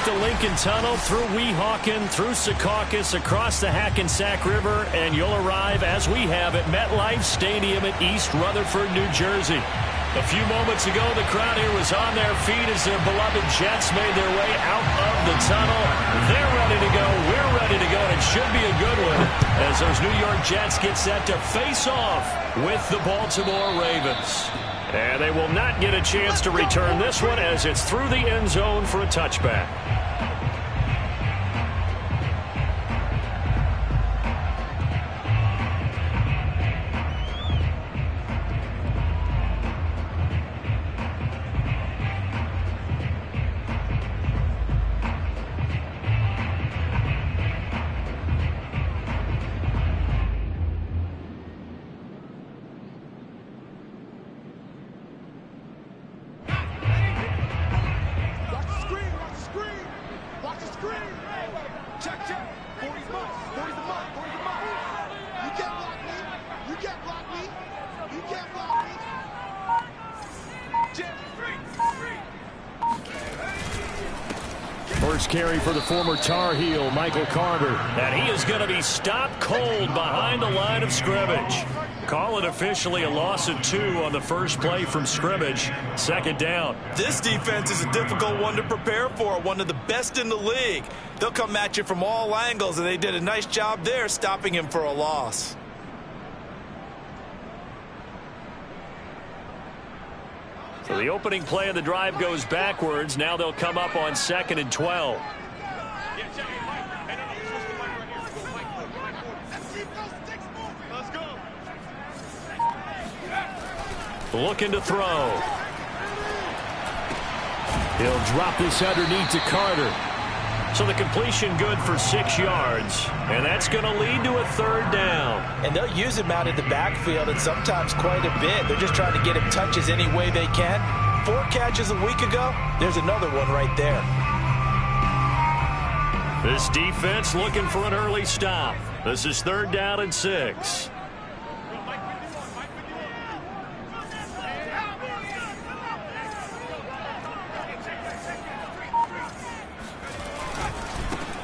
the Lincoln Tunnel, through Weehawken, through Secaucus, across the Hackensack River, and you'll arrive, as we have, at MetLife Stadium at East Rutherford, New Jersey. A few moments ago, the crowd here was on their feet as their beloved Jets made their way out of the tunnel. They're ready to go. We're ready to go, and it should be a good one as those New York Jets get set to face off with the Baltimore Ravens. And they will not get a chance to return this one as it's through the end zone for a touchback. First carry for the former Tar Heel, Michael Carter. And he is going to be stopped cold behind the line of scrimmage. Call it officially a loss of 2 on the first play from scrimmage. Second down. This defense is a difficult one to prepare for, one of the best in the league. They'll come at you from all angles, and they did a nice job there stopping him for a loss. So the opening play of the drive goes backwards. Now they'll come up on 2nd and 12. Looking to throw. He'll drop this underneath to Carter. So the completion good for 6 yards. And that's going to lead to a 3rd down. And they'll use him out in the backfield, and sometimes quite a bit. They're just trying to get him touches any way they can. 4 catches a week ago. There's another one right there. This defense looking for an early stop. This is 3rd down and 6.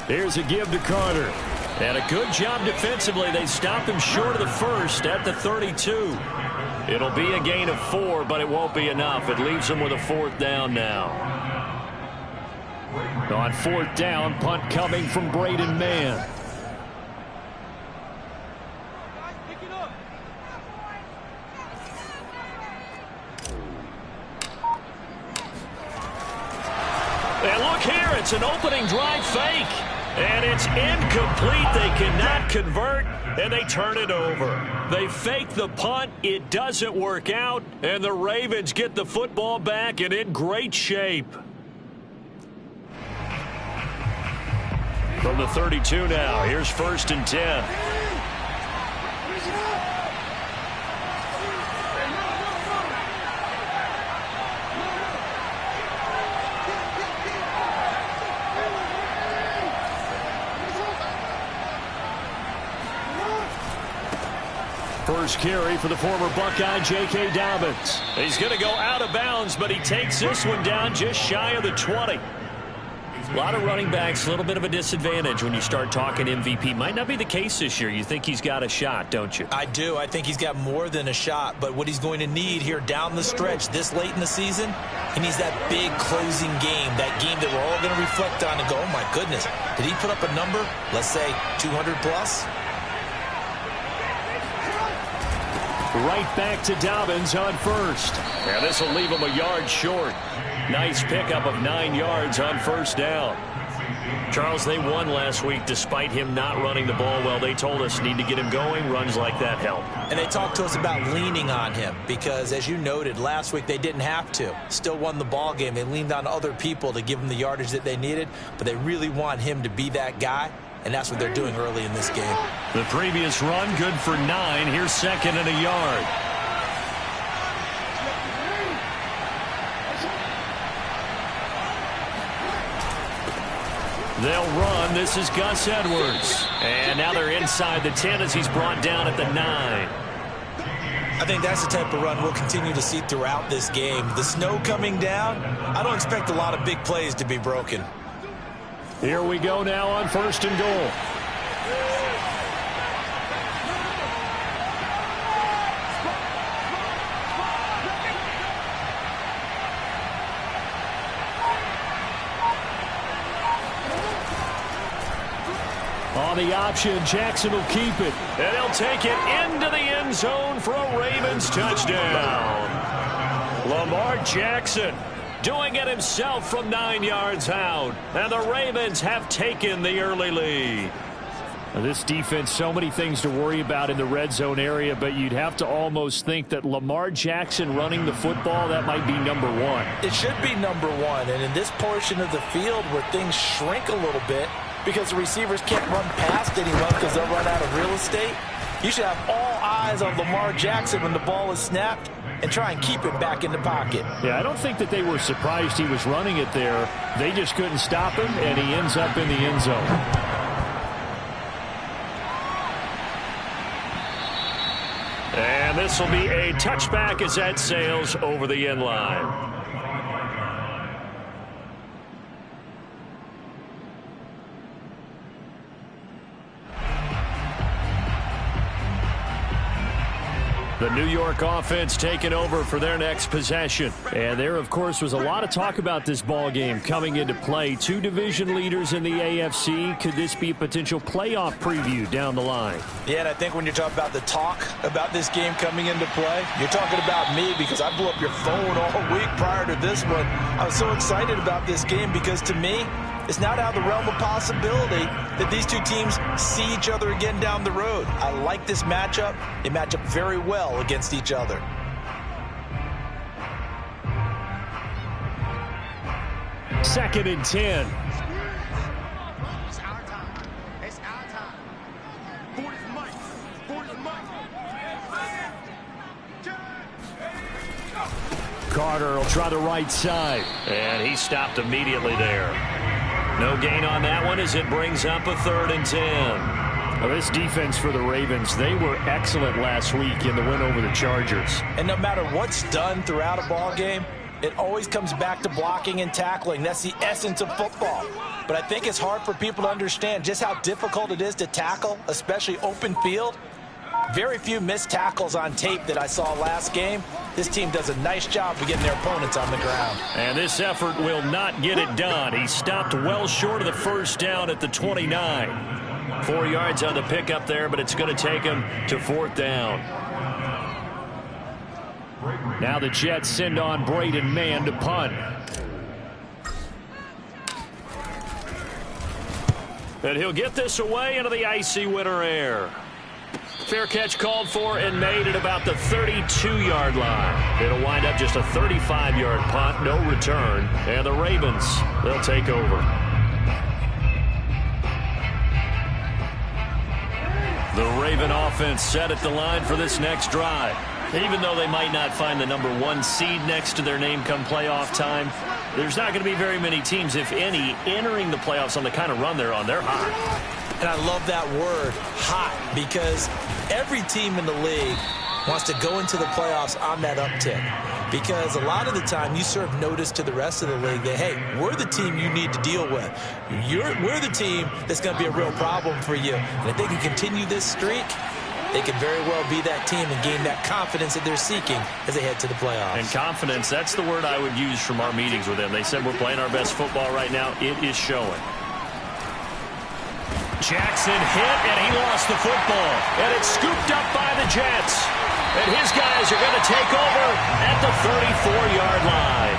Here's a give to Carter. And a good job defensively. They stop him short of the first at the 32. It'll be a gain of 4, but it won't be enough. It leaves them with a 4th down now. On 4th down, punt coming from Braden Mann. And look here, it's an opening drive fake. And it's incomplete. They cannot convert, and they turn it over. They fake the punt. It doesn't work out, and the Ravens get the football back and in great shape. From the 32 now, here's 1st and 10. First carry for the former Buckeye, J.K. Dobbins. He's going to go out of bounds, but he takes this one down just shy of the 20. A lot of running backs, a little bit of a disadvantage when you start talking MVP. Might not be the case this year. You think he's got a shot, don't you? I do. I think he's got more than a shot, but what he's going to need here down the stretch this late in the season, he needs that big closing game, that game that we're all going to reflect on and go, oh my goodness, did he put up a number, let's say 200 plus? Right back to Dobbins on 1st. And this will leave him a yard short. Nice pickup of 9 yards on 1st down. Charles, they won last week despite him not running the ball well. They told us need to get him going. Runs like that help. And they talked to us about leaning on him because, as you noted, last week they didn't have to. Still won the ball game. They leaned on other people to give them the yardage that they needed, but they really want him to be that guy. And that's what they're doing early in this game. The previous run, good for 9. Here's 2nd and a yard. They'll run. This is Gus Edwards. And now they're inside the 10 as he's brought down at the 9. I think that's the type of run we'll continue to see throughout this game. The snow coming down, I don't expect a lot of big plays to be broken. Here we go now on 1st and goal. On the option, Jackson will keep it. And he'll take it into the end zone for a Ravens touchdown. Lamar Jackson doing it himself from 9 yards out. And the Ravens have taken the early lead. Now, this defense, so many things to worry about in the red zone area, but you'd have to almost think that Lamar Jackson running the football, that might be number one. It should be number one. And in this portion of the field where things shrink a little bit, because the receivers can't run past anyone because they'll run out of real estate, you should have all eyes on Lamar Jackson when the ball is snapped and try and keep it back in the pocket. Yeah, I don't think that they were surprised he was running it there. They just couldn't stop him, and he ends up in the end zone. And this will be a touchback as that sails over the end line. The New York offense taking over for their next possession. And there, of course, was a lot of talk about this ball game coming into play. Two division leaders in the AFC. Could this be a potential playoff preview down the line? Yeah, and I think when you're talking about the talk about this game coming into play, you're talking about me because I blew up your phone all week prior to this one. I was so excited about this game because, to me, it's not out of the realm of possibility that these two teams see each other again down the road. I like this matchup. They match up very well against each other. Second and 10. It's our time. It's our time. 40's Mike. 40's Mike. Carter will try the right side. And he stopped immediately there. No gain on that one as it brings up a 3rd and 10. Well, this defense for the Ravens, they were excellent last week in the win over the Chargers. And no matter what's done throughout a ball game, it always comes back to blocking and tackling. That's the essence of football. But I think it's hard for people to understand just how difficult it is to tackle, especially open field. Very few missed tackles on tape that I saw last game. This team does a nice job of getting their opponents on the ground. And this effort will not get it done. He stopped well short of the first down at the 29. 4 yards on the pickup there, but it's going to take him to 4th down. Now the Jets send on Braden Mann to punt. And he'll get this away into the icy winter air. Fair catch called for and made at about the 32-yard line. It'll wind up just a 35-yard punt, no return. And the Ravens, they'll take over. The Raven offense set at the line for this next drive. Even though they might not find the number 1 seed next to their name come playoff time, there's not going to be very many teams, if any, entering the playoffs on the kind of run they're on. They're hot. And I love that word, hot, because every team in the league wants to go into the playoffs on that uptick. Because a lot of the time you serve notice to the rest of the league that, hey, we're the team you need to deal with. We're the team that's going to be a real problem for you. And if they can continue this streak, they could very well be that team and gain that confidence that they're seeking as they head to the playoffs. And confidence, that's the word I would use from our meetings with them. They said we're playing our best football right now. It is showing. Jackson hit, and he lost the football. And it's scooped up by the Jets. And his guys are going to take over at the 34-yard line.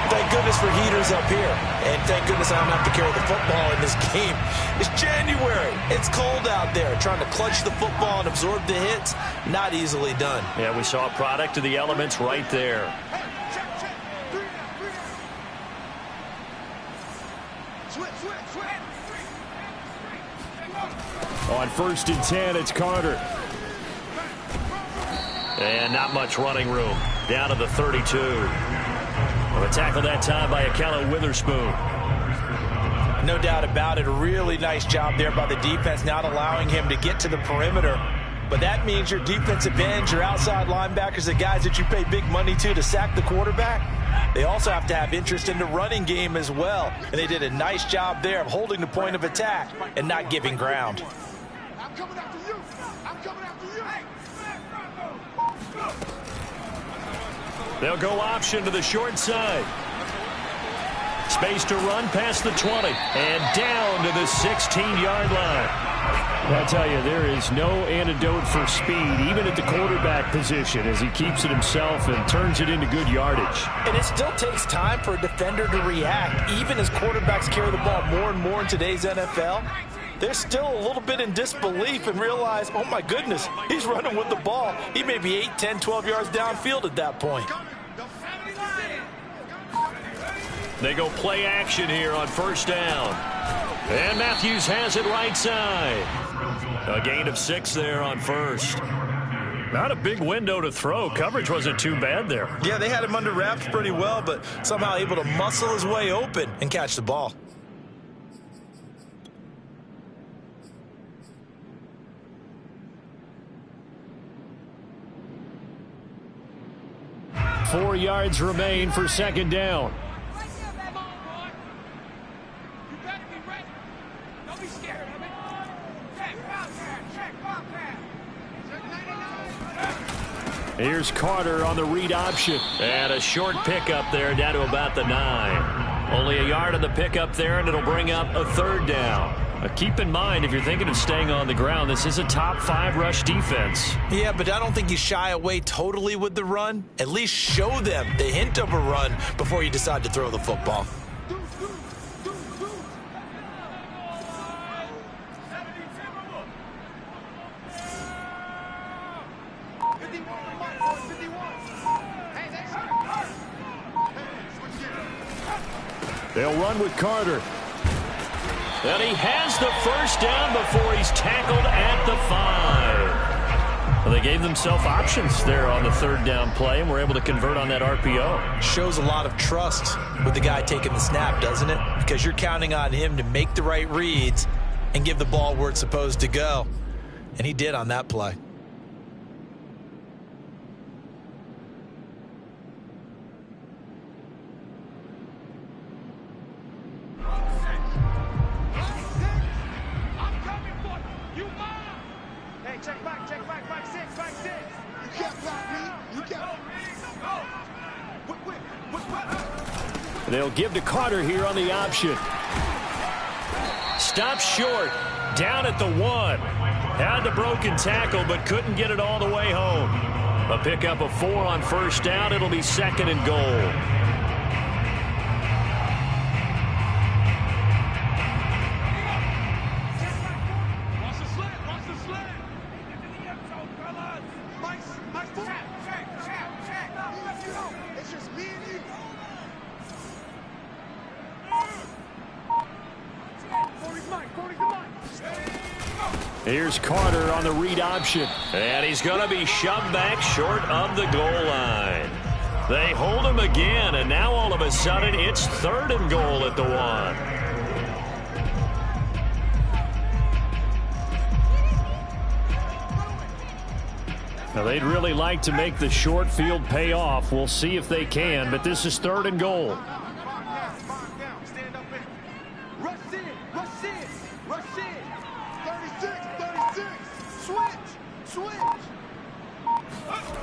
Thank goodness for heaters up here. And thank goodness I don't have to carry the football in this game. It's January. It's cold out there. Trying to clutch the football and absorb the hits, not easily done. Yeah, we saw a product of the elements right there. On 1st and 10, it's Carter. And not much running room. Down to the 32. A tackle that time by Akello Witherspoon. No doubt about it. A really nice job there by the defense, not allowing him to get to the perimeter. But that means your defensive ends, your outside linebackers, the guys that you pay big money to sack the quarterback, They also have to have interest in the running game as well. And they did a nice job there of holding the point of attack and not giving ground. I'm coming after you. I'm coming after you. They'll go option to the short side. Space to run past the 20 and down to the 16-yard line. I'll tell you, there is no antidote for speed, even at the quarterback position, as he keeps it himself and turns it into good yardage. And it still takes time for a defender to react. Even as quarterbacks carry the ball more and more in today's NFL, they're still a little bit in disbelief and realize, oh my goodness, he's running with the ball. He may be 8, 10, 12 yards downfield at that point. They go play action here on first down. And Matthews has it right side. A gain of 6 there on first. Not a big window to throw. Coverage wasn't too bad there. Yeah, they had him under wraps pretty well, but somehow able to muscle his way open and catch the ball. Four yards remain for second down. Here's Carter on the read option. And a short pickup there down to about the 9. Only a yard on the pickup there, and it'll bring up a third down. Keep in mind, if you're thinking of staying on the ground, this is a top 5 rush defense. Yeah, but I don't think you shy away totally with the run. At least show them the hint of a run before you decide to throw the football. They'll run with Carter. And he has the first down before he's tackled at the 5. Well, they gave themselves options there on the third down play and were able to convert on that RPO. Shows a lot of trust with the guy taking the snap, doesn't it? Because you're counting on him to make the right reads and give the ball where it's supposed to go. And he did on that play. They'll give to Carter here on the option. Stops short. Down at the 1. Had the broken tackle, but couldn't get it all the way home. A pickup of 4 on first down. It'll be second and goal. Here's Carter on the read option. And he's going to be shoved back short of the goal line. They hold him again, and now all of a sudden it's third and goal at the 1. Now they'd really like to make the short field pay off. We'll see if they can, but this is third and goal.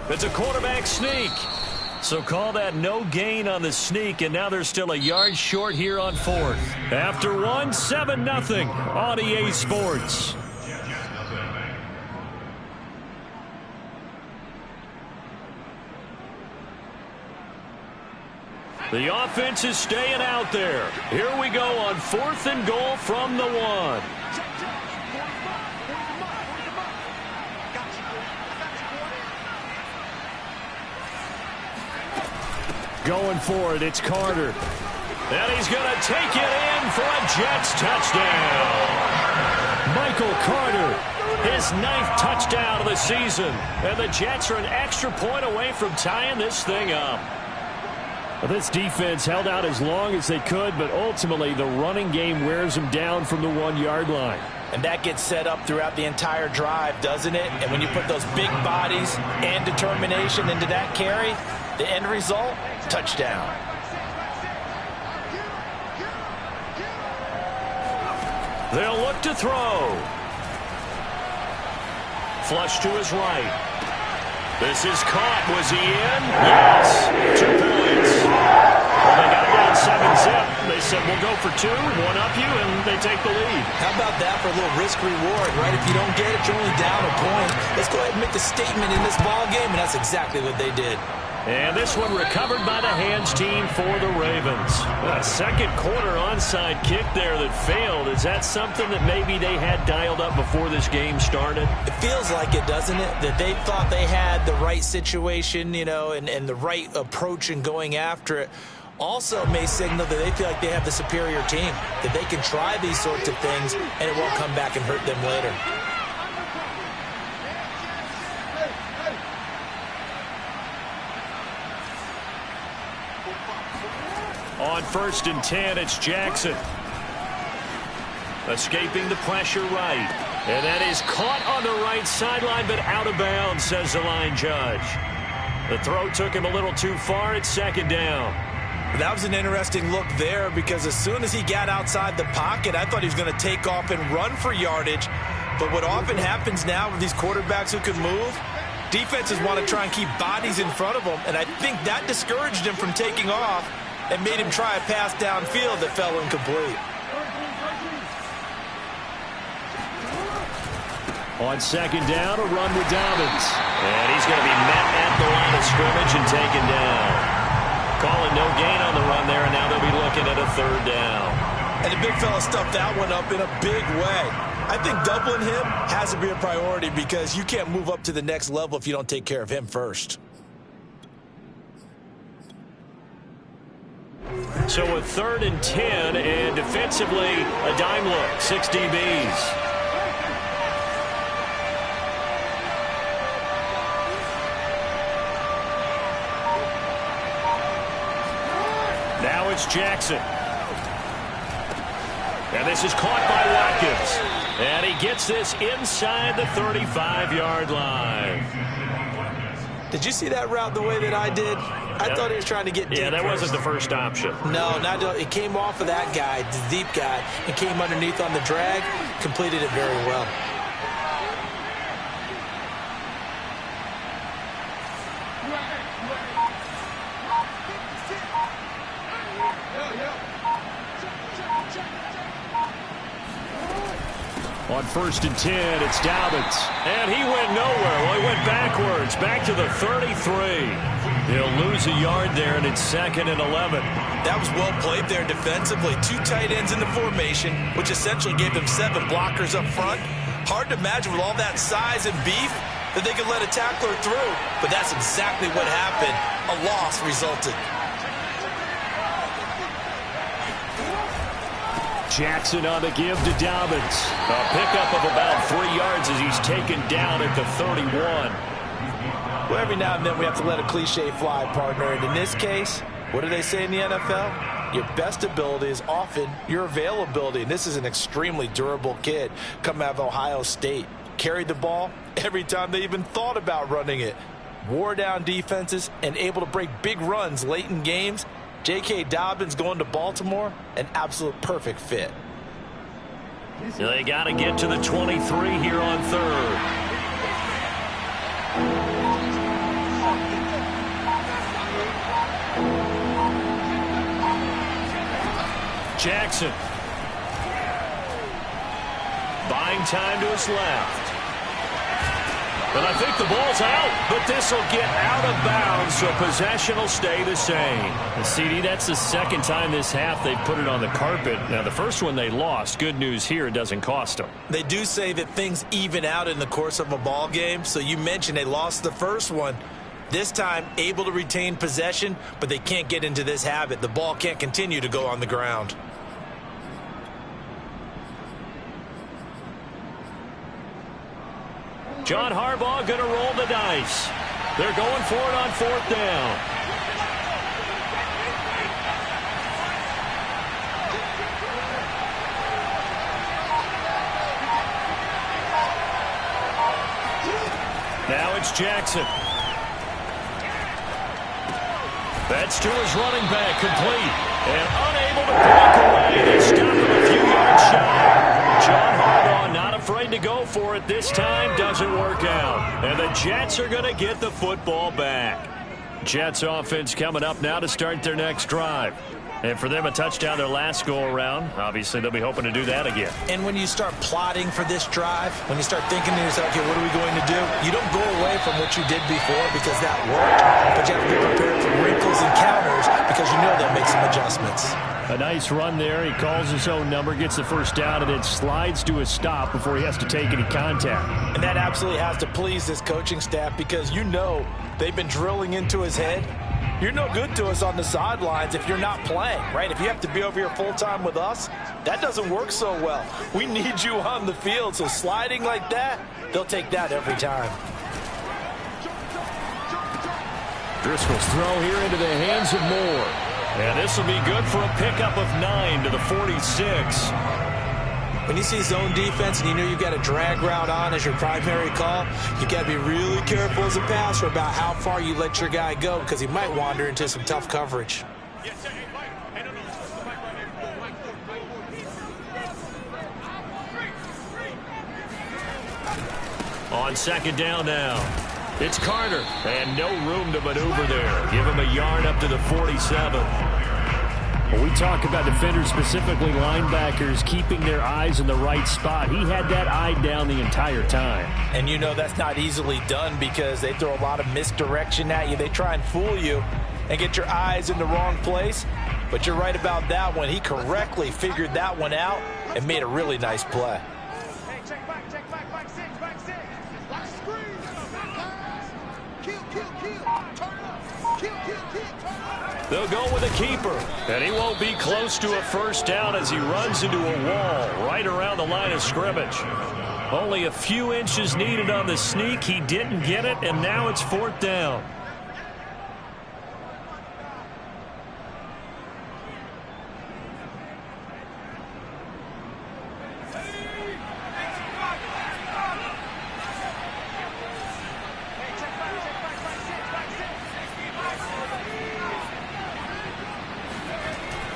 It's a quarterback sneak. So call that no gain on the sneak, and now they're still a yard short here on fourth. After 1, 7-0 on EA Sports. The offense is staying out there. Here we go on 4th and goal from the 1. Going for it, it's Carter. And he's going to take it in for a Jets touchdown. Michael Carter, his 9th touchdown of the season. And the Jets are an extra point away from tying this thing up. Well, this defense held out as long as they could, but ultimately the running game wears them down from the 1-yard line. And that gets set up throughout the entire drive, doesn't it? And when you put those big bodies and determination into that carry, The end result, touchdown. They'll look to throw. Flush to his right. This is caught. Was he in? Yes. 2 points. Well, they got down 7-zip. They said, we'll go for 2, one up you, and they take the lead. How about that for a little risk-reward, right? If you don't get it, you're only down a point. Let's go ahead and make the statement in this ball game, and that's exactly what they did. And this one recovered by the hands team for the Ravens. A second quarter onside kick there that failed. Is that something that maybe they had dialed up before this game started? It feels like it, doesn't it? That they thought they had the right situation, you know, and the right approach in going after it. Also may signal that they feel like they have the superior team, that they can try these sorts of things and it won't come back and hurt them later. On 1st and 10, it's Jackson. Escaping the pressure right. And that is caught on the right sideline, but out of bounds, says the line judge. The throw took him a little too far. It's 2nd down. That was an interesting look there because as soon as he got outside the pocket, I thought he was going to take off and run for yardage. But what often happens now with these quarterbacks who can move, defenses want to try and keep bodies in front of them, and I think that discouraged him from taking off and made him try a pass downfield that fell incomplete. On 2nd down, a run with Dobbins. And he's going to be met at the line of scrimmage and taken down. Calling no gain on the run there, and now they'll be looking at a 3rd down. And the big fella stuffed that one up in a big way. I think doubling him has to be a priority because you can't move up to the next level if you don't take care of him first. So a 3rd and 10, and defensively, a dime look, 6 DBs. Now it's Jackson. And this is caught by Watkins. And he gets this inside the 35-yard line. Did you see that route the way that I did? I thought he was trying to get deep. Yeah, that wasn't the first option. No, it came off of that guy, the deep guy, and came underneath on the drag, completed it very well. On 1st and 10, it's Dobbins. And he went nowhere. Well, he went backwards, back to the 33. He'll lose a yard there, and it's 2nd and 11. That was well played there defensively. 2 tight ends in the formation, which essentially gave them 7 blockers up front. Hard to imagine with all that size and beef that they could let a tackler through. But that's exactly what happened. A loss resulted. Jackson on the give to Dobbins. A pickup of about 3 yards as he's taken down at the 31. Well, every now and then we have to let a cliche fly, partner. And in this case, what do they say in the NFL? Your best ability is often your availability. And this is an extremely durable kid coming out of Ohio State. Carried the ball every time they even thought about running it. Wore down defenses and able to break big runs late in games. J.K. Dobbins going to Baltimore, an absolute perfect fit. They got to get to the 23 here on 3rd. Jackson. Buying time to his left. But I think the ball's out, but this will get out of bounds, so possession will stay the same. And CD, that's the 2nd time this half they've put it on the carpet. Now, the first one they lost. Good news here, it doesn't cost them. They do say that things even out in the course of a ball game. So you mentioned they lost the first one. This time, able to retain possession, but they can't get into this habit. The ball can't continue to go on the ground. John Harbaugh going to roll the dice. They're going for it on 4th down. Now it's Jackson. That's to his running back, complete. And unable to break away. They stop him a few yards shy. John Harbaugh not afraid to go for it this time. Doesn't work out. And the Jets are going to get the football back. Jets offense coming up now to start their next drive. And for them, a touchdown their last go-around. Obviously, they'll be hoping to do that again. And when you start plotting for this drive, when you start thinking to yourself, okay, what are we going to do? You don't go away from what you did before because that worked. But you have to be prepared for wrinkles and counters because you know they'll make some adjustments. A nice run there. He calls his own number, gets the first down, and then slides to a stop before he has to take any contact. And that absolutely has to please this coaching staff because you know they've been drilling into his head. You're no good to us on the sidelines if you're not playing, right? If you have to be over here full-time with us, that doesn't work so well. We need you on the field, so sliding like that, they'll take that every time. Driscoll's throw here into the hands of Moore. And this will be good for a pickup of 9 to the 46. When you see zone defense and you know you've got a drag route on as your primary call, you've got to be really careful as a passer about how far you let your guy go because he might wander into some tough coverage. On second down now, it's Carter, and no room to maneuver there. Give him a yard up to the 47. When we talk about defenders, specifically linebackers, keeping their eyes in the right spot, he had that eye down the entire time. And you know that's not easily done because they throw a lot of misdirection at you. They try and fool you and get your eyes in the wrong place. But you're right about that one. He correctly figured that one out and made a really nice play. Hey, check back, six, back six. Watch the screen. Kill. Turn it up. Kill, turn it up. They'll go with a keeper, and he won't be close to a first down as he runs into a wall right around the line of scrimmage. Only a few inches needed on the sneak. He didn't get it, and now it's fourth down.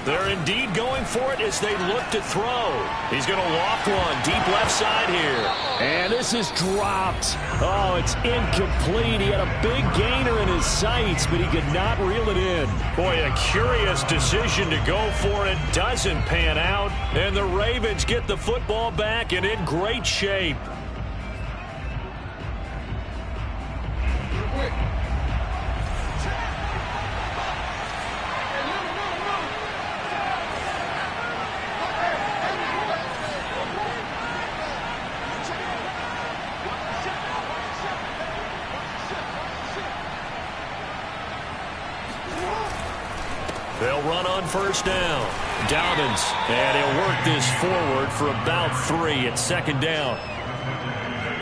They're indeed going for it as they look to throw. He's going to loft one deep left side here. And this is dropped. Oh, it's incomplete. He had a big gainer in his sights, but he could not reel it in. Boy, a curious decision to go for it. Doesn't pan out. And the Ravens get the football back and in great shape. They'll run on first down. Dobbins, and he'll work this forward for about 3 at second down.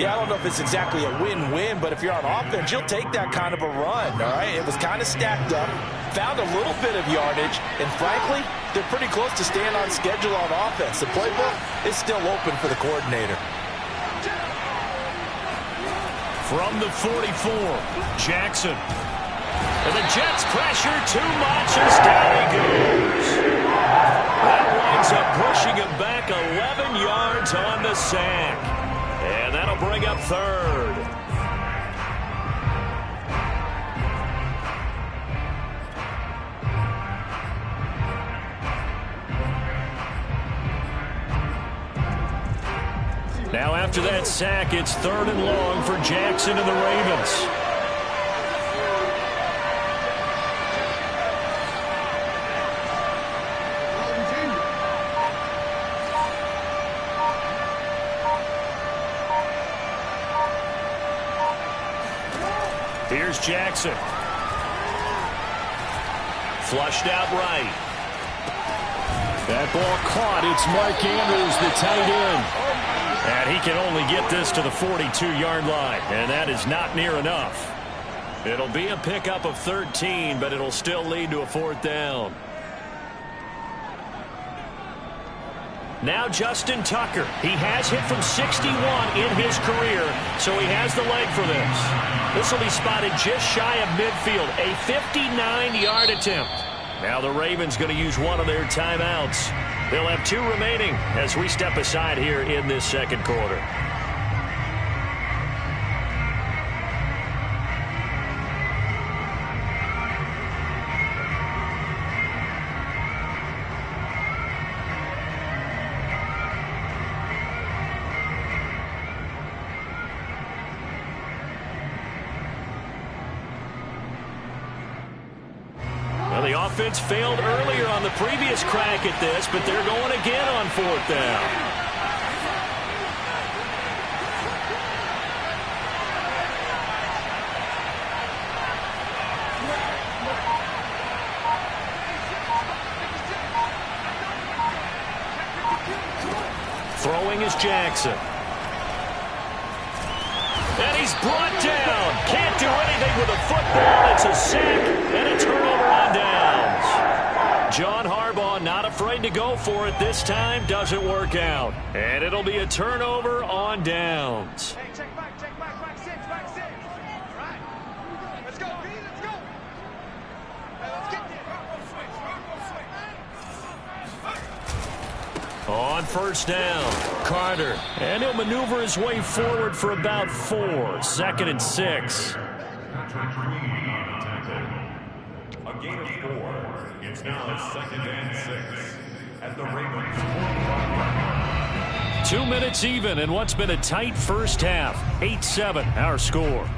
Yeah, I don't know if it's exactly a win-win, but if you're on offense, you'll take that kind of a run, all right? It was kind of stacked up, found a little bit of yardage, and frankly, they're pretty close to staying on schedule on offense. The playbook is still open for the coordinator. From the 44, Jackson. And the Jets pressure too much as down he goes. That winds up pushing him back 11 yards on the sack. And that'll bring up third. Now after that sack, it's 3rd and long for Jackson and the Ravens. Here's Jackson. Flushed out right. That ball caught. It's Mark Andrews, the tight end. And he can only get this to the 42-yard line. And that is not near enough. It'll be a pickup of 13, but it'll still lead to a 4th down. Now Justin Tucker. He has hit from 61 in his career, so he has the leg for this. This will be spotted just shy of midfield, a 59-yard attempt. Now the Ravens going to use one of their timeouts. They'll have 2 remaining as we step aside here in this second quarter. The offense failed earlier on the previous crack at this, but they're going again on 4th down. Throwing is Jackson. And he's brought down. Can't do anything with a football. It's a sack and a turnover on downs. John Harbaugh not afraid to go for it this time. Doesn't work out. And it'll be a turnover on downs. Hey, check back, back 6. All right. Let's go, B, let's go. Hey, let's get there. On 1st down, Carter. And he'll maneuver his way forward for about 4. 2nd and 6. A gain of 4. It's now 2nd and 6. At the Ravens 45. 2 minutes even in what's been a tight first half. 8-7 our score.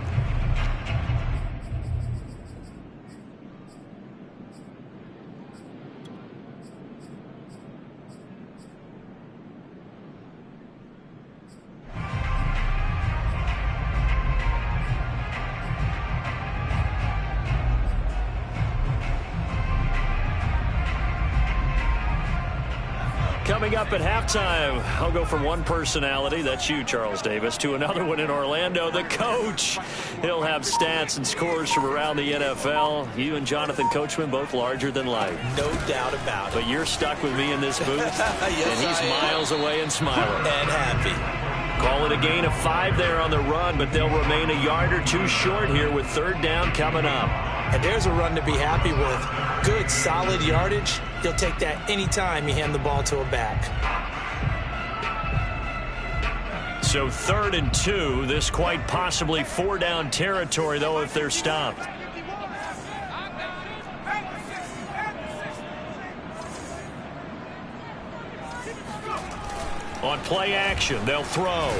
Coming up at halftime, I'll go from one personality, that's you, Charles Davis, to another one in Orlando, the coach. He'll have stats and scores from around the NFL. You and Jonathan Coachman, both larger than life. No doubt about it. But you're stuck with me in this booth, yes, and he's miles away and smiling. And happy. Call it a gain of 5 there on the run, but they'll remain a yard or 2 short here with 3rd down coming up. And there's a run to be happy with. Good, solid yardage. He'll take that anytime you hand the ball to a back. So 3rd and 2. This quite possibly 4-down territory, though, if they're stopped. On play action, they'll throw.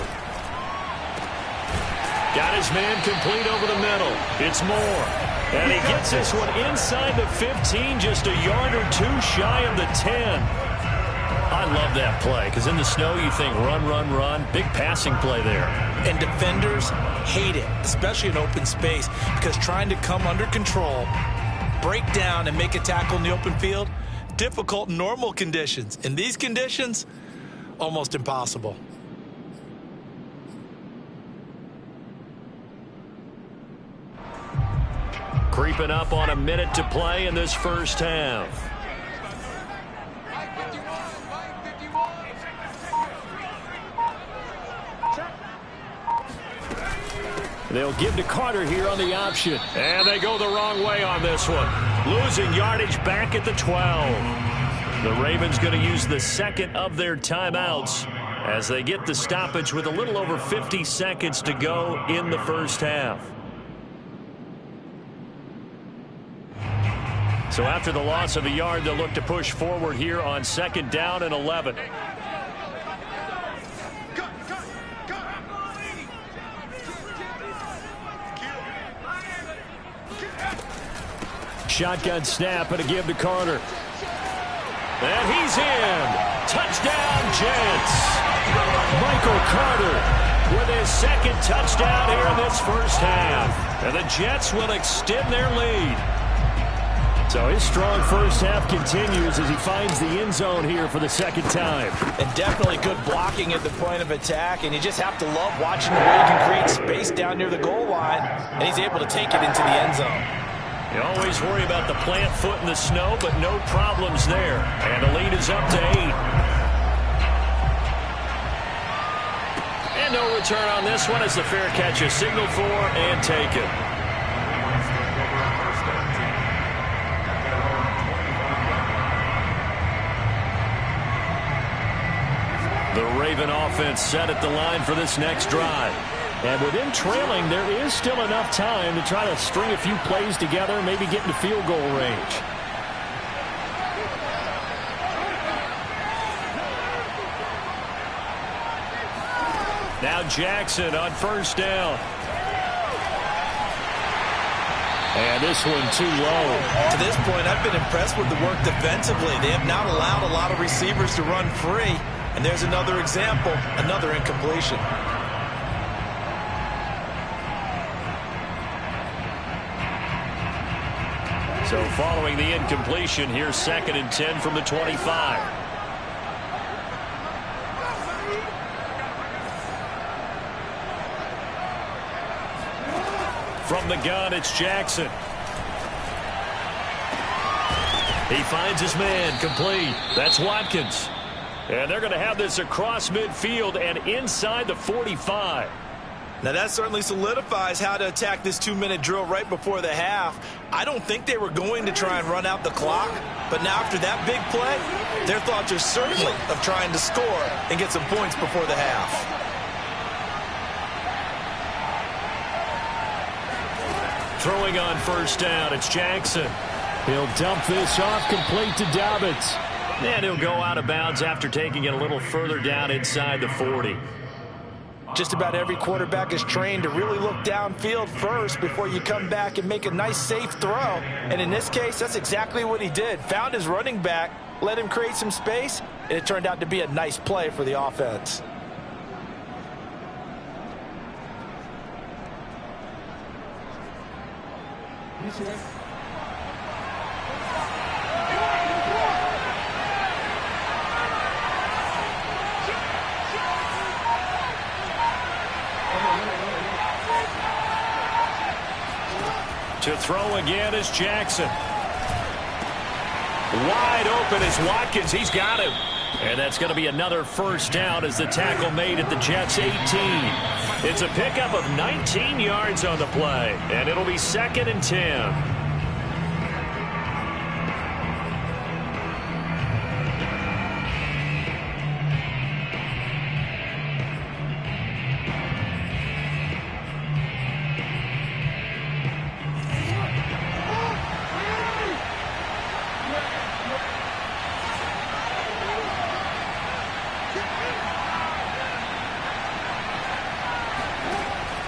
Got his man complete over the middle. It's Moore. And he gets this one inside the 15, just a yard or 2 shy of the 10. I love that play, because in the snow you think run, run, run. Big passing play there. And defenders hate it, especially in open space, because trying to come under control, break down, and make a tackle in the open field, difficult in normal conditions. In these conditions, almost impossible. Creeping up on a minute to play in this first half. They'll give to Carter here on the option. And they go the wrong way on this one. Losing yardage back at the 12. The Ravens going to use the 2nd of their timeouts as they get the stoppage with a little over 50 seconds to go in the first half. So after the loss of a yard, they'll look to push forward here on 2nd down and 11. Shotgun snap and a give to Carter. And he's in. Touchdown, Jets. Michael Carter with his 2nd touchdown here in this first half. And the Jets will extend their lead. So his strong first half continues as he finds the end zone here for the 2nd time. And definitely good blocking at the point of attack, and you just have to love watching the way he can create space down near the goal line, and he's able to take it into the end zone. You always worry about the plant foot in the snow, but no problems there. And the lead is up to 8. no return on this one as the fair catch is signaled for and taken. The Raven offense set at the line for this next drive. And with them trailing, there is still enough time to try to string a few plays together, maybe get into field goal range. Now Jackson on first down. And this one too low. To this point, I've been impressed with the work defensively. They have not allowed a lot of receivers to run free. And there's another example, another incompletion. So following the incompletion, here's 2nd and 10 from the 25. From the gun, it's Jackson. He finds his man, complete. That's Watkins. And they're going to have this across midfield and inside the 45. Now that certainly solidifies how to attack this 2-minute drill right before the half. I don't think they were going to try and run out the clock, but now after that big play, their thoughts are certainly of trying to score and get some points before the half. Throwing on first down, it's Jackson. He'll dump this off complete to Dobbins. And he'll go out of bounds after taking it a little further down inside the 40. Just about every quarterback is trained to really look downfield first before you come back and make a nice, safe throw. And in this case, that's exactly what he did. Found his running back, let him create some space, and it turned out to be a nice play for the offense. To throw again is Jackson. Wide open is Watkins. He's got him. And that's going to be another first down as the tackle made at the Jets' 18. It's a pickup of 19 yards on the play. And it'll be 2nd and 10.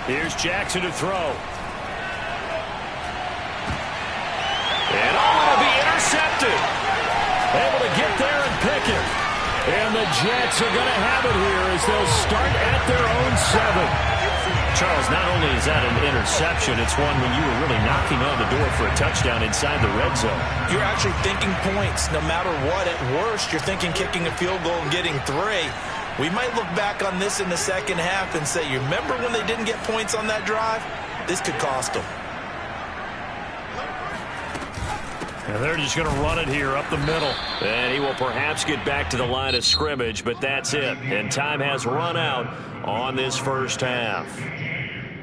Here's Jackson to throw. And it'll be intercepted. Able to get there and pick it. And the Jets are going to have it here as they'll start at their own 7. Charles, not only is that an interception, it's one when you were really knocking on the door for a touchdown inside the red zone. You're actually thinking points no matter what. At worst, you're thinking kicking a field goal and getting 3. We might look back on this in the second half and say, you remember when they didn't get points on that drive? This could cost them. And they're just going to run it here up the middle. And he will perhaps get back to the line of scrimmage, but that's it. And time has run out on this first half.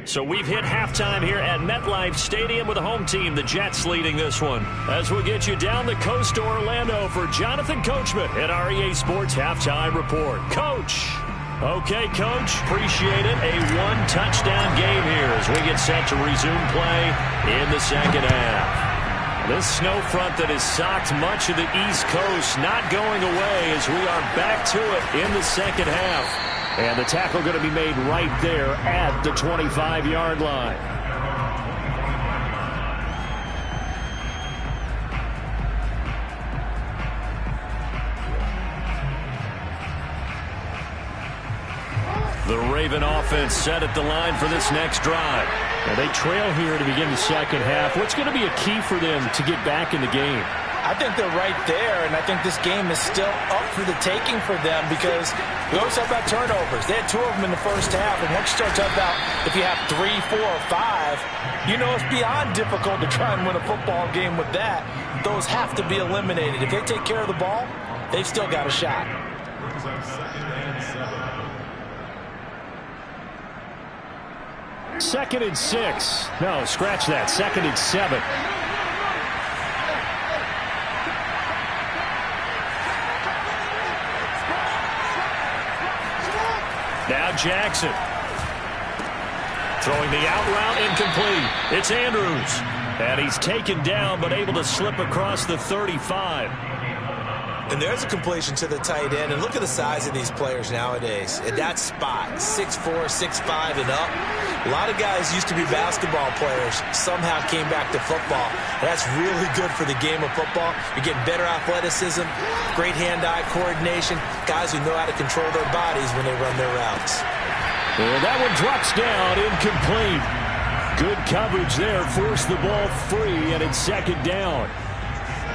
So we've hit halftime here at MetLife Stadium with the home team, the Jets, leading this one. As we'll get you down the coast to Orlando for Jonathan Coachman at REA Sports Halftime Report. Coach. Okay, Coach. Appreciate it. A 1-touchdown game here as we get set to resume play in the second half. This snow front that has socked much of the East Coast not going away as we are back to it in the second half. And the tackle going to be made right there at the 25-yard line. The Raven offense set at the line for this next drive. And they trail here to begin the second half. What's going to be a key for them to get back in the game? I think they're right there, and I think this game is still up for the taking for them because we always talk about turnovers. They had 2 of them in the first half, and once you start talking about if you have 3, 4, or 5, you know it's beyond difficult to try and win a football game with that. Those have to be eliminated. If they take care of the ball, they've still got a shot. 2nd and 6. No, scratch that. 2nd and 7. Now Jackson. Throwing the out route, incomplete. It's Andrews. And he's taken down, but able to slip across the 35. And there's a completion to the tight end. And look at the size of these players nowadays. At that spot, 6'4", 6'5", and up. A lot of guys used to be basketball players, somehow came back to football. And that's really good for the game of football. You're getting better athleticism, great hand-eye coordination, guys who know how to control their bodies when they run their routes. And that one drops down, incomplete. Good coverage there, forced the ball free, and it's 2nd down.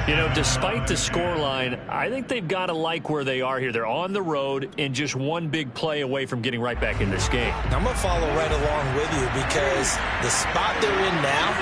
You know, despite the scoreline, I think they've got to like where they are here. They're on the road and just one big play away from getting right back in this game. I'm going to follow right along with you because the spot they're in now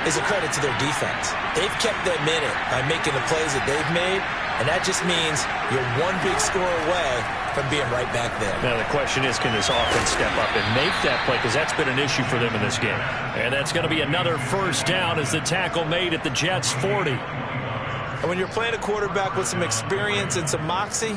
is a credit to their defense. They've kept them in it by making the plays that they've made, and that just means you're one big score away from being right back there. Now the question is, can this offense step up and make that play? Because that's been an issue for them in this game. And that's going to be another 1st down as the tackle made at the Jets' 40. And when you're playing a quarterback with some experience and some moxie,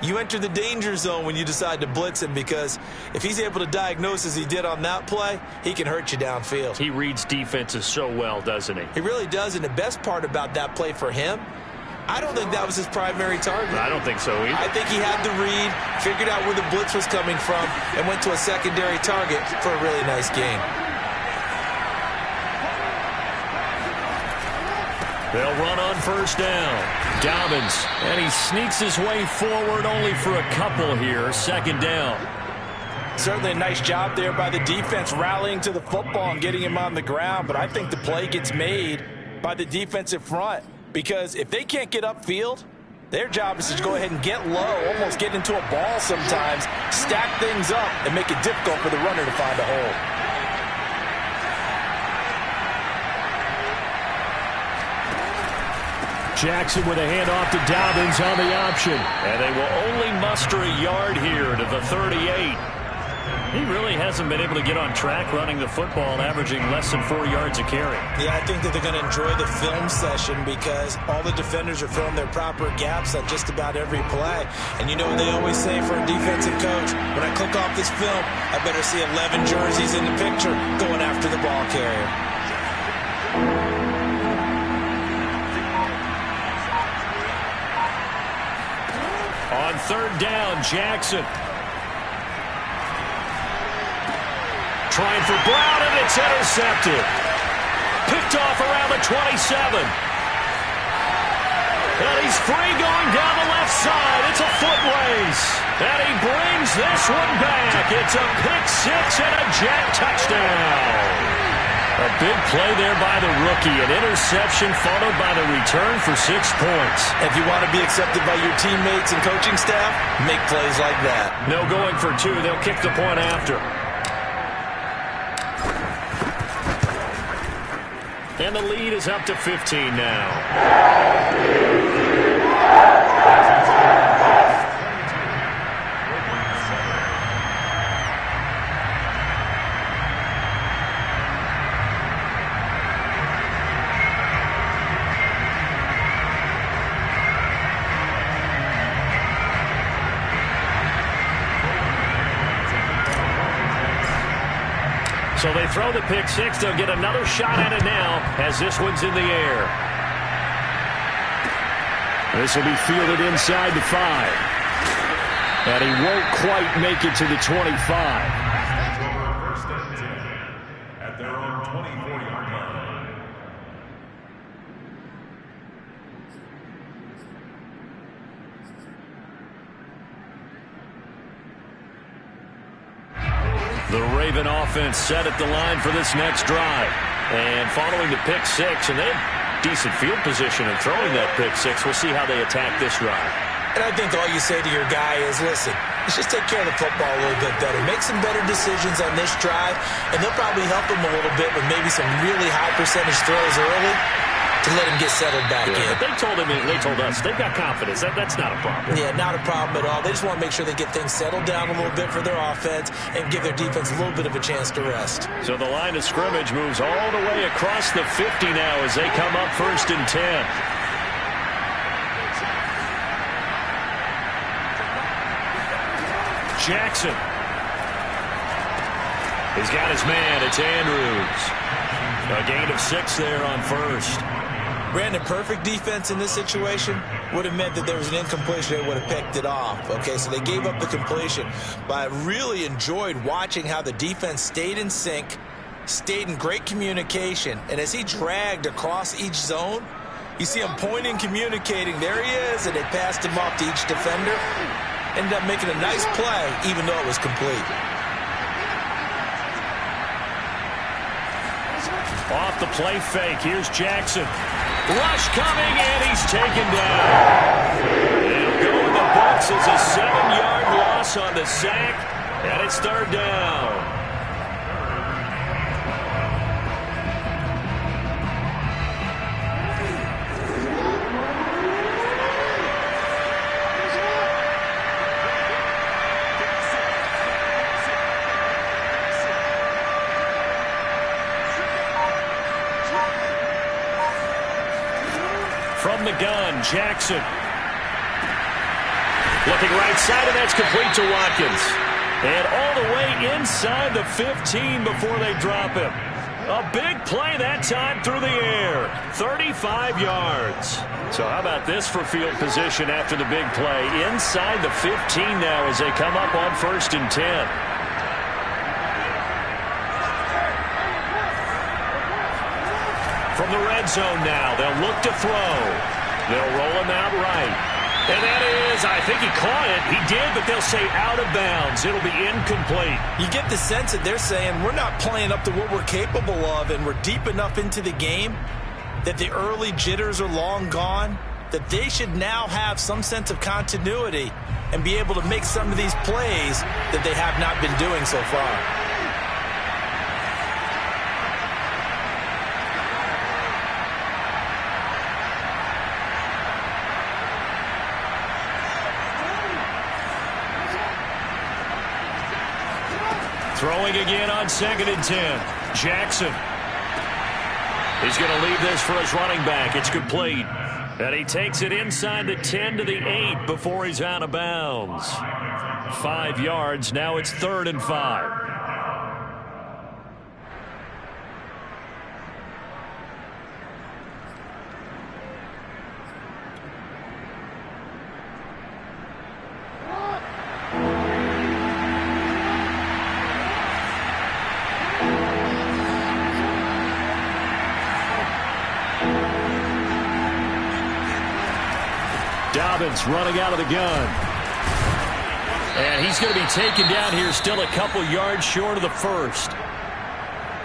you enter the danger zone when you decide to blitz him, because if he's able to diagnose as he did on that play, he can hurt you downfield. He reads defenses so well, doesn't he? He really does, and the best part about that play for him, I don't think that was his primary target. I don't think so either. I think he had the read, figured out where the blitz was coming from, and went to a secondary target for a really nice game. They'll run on 1st down. Dobbins, and he sneaks his way forward only for a couple here. 2nd down. Certainly a nice job there by the defense rallying to the football and getting him on the ground, but I think the play gets made by the defensive front, because if they can't get upfield, their job is to go ahead and get low, almost get into a ball sometimes, stack things up, and make it difficult for the runner to find a hole. Jackson with a handoff to Dobbins on the option. And they will only muster a yard here to the 38. He really hasn't been able to get on track running the football, averaging less than 4 yards a carry. Yeah, I think that they're going to enjoy the film session because all the defenders are filling their proper gaps on just about every play. And you know what they always say for a defensive coach? When I click off this film, I better see 11 jerseys in the picture going after the ball carrier. On 3rd down, Jackson. Trying for Brown, and it's intercepted. Picked off around the 27. And he's free going down the left side. It's a foot race. And he brings this one back. It's a pick-6 and a Jet touchdown. A big play there by the rookie. An interception followed by the return for 6 points. If you want to be accepted by your teammates and coaching staff, make plays like that. No going for 2. They'll kick the point after. And the lead is up to 15 now. So they throw the pick-6. They'll get another shot at it now as this one's in the air. This will be fielded inside the 5. And he won't quite make it to the 25. First and 10 at their own 24-yard line. The Raven offense set at the line for this next drive. And following the pick-6, and they have decent field position in throwing that pick-6. We'll see how they attack this drive. And I think all you say to your guy is, listen, let's just take care of the football a little bit better. Make some better decisions on this drive, and they'll probably help him a little bit with maybe some really high percentage throws early to to let him get settled back in. But they told us they've got confidence. That's not a problem. Yeah, not a problem at all. They just want to make sure they get things settled down a little bit for their offense and give their defense a little bit of a chance to rest. So the line of scrimmage moves all the way across the 50 now as they come up 1st and 10. Jackson. He's got his man. It's Andrews. A gain of 6 there on 1st. Brandon, perfect defense in this situation would have meant that there was an incompletion. They would have picked it off. Okay, so they gave up the completion. But I really enjoyed watching how the defense stayed in sync, stayed in great communication. And as he dragged across each zone, you see him pointing, communicating. There he is, and they passed him off to each defender. Ended up making a nice play, even though it was complete. Off the play fake. Here's Jackson. Rush coming, and he's taken down. It'll go in the books as a 7-yard loss on the sack, and it's 3rd down. From the gun, Jackson. Looking right side, and that's complete to Watkins. And all the way inside the 15 before they drop him. A big play that time through the air. 35 yards. So how about this for field position after the big play? Inside the 15 now as they come up on 1st and 10. From the red zone now, they'll look to throw. They'll roll him out right. And that is, I think he caught it. He did, but they'll say out of bounds. It'll be incomplete. You get the sense that they're saying we're not playing up to what we're capable of, and we're deep enough into the game that the early jitters are long gone, that they should now have some sense of continuity and be able to make some of these plays that they have not been doing so far. Throwing again on 2nd and 10. Jackson. He's going to leave this for his running back. It's complete. And he takes it inside the 10 to the 8 before he's out of bounds. 5 yards. Now it's 3rd and 5. Dobbins running out of the gun. And he's going to be taken down here still a couple yards short of the 1st.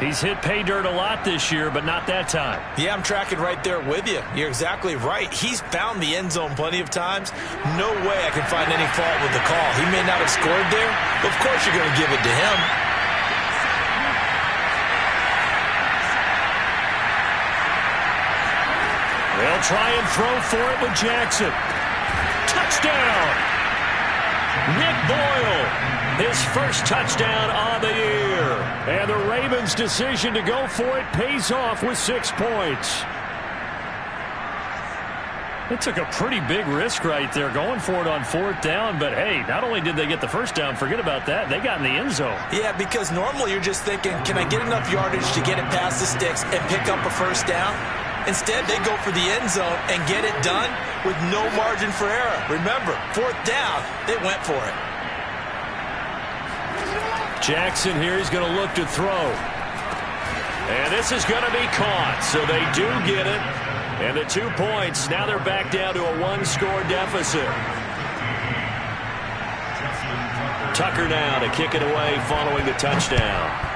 He's hit pay dirt a lot this year, but not that time. Yeah, I'm tracking right there with you. You're exactly right. He's found the end zone plenty of times. No way I can find any fault with the call. He may not have scored there, but of course you're going to give it to him. They'll try and throw for it with Jackson. Touchdown! Nick Boyle, his first touchdown on the year. And the Ravens' decision to go for it pays off with 6 points. They took a pretty big risk right there going for it on 4th down. But, hey, not only did they get the first down, forget about that, they got in the end zone. Yeah, because normally you're just thinking, can I get enough yardage to get it past the sticks and pick up a first down? Instead, they go for the end zone and get it done with no margin for error. Remember, 4th down, they went for it. Jackson here is going to look to throw. And this is going to be caught, so they do get it. And the 2 points, now they're back down to a 1-score deficit. Tucker now to kick it away following the touchdown.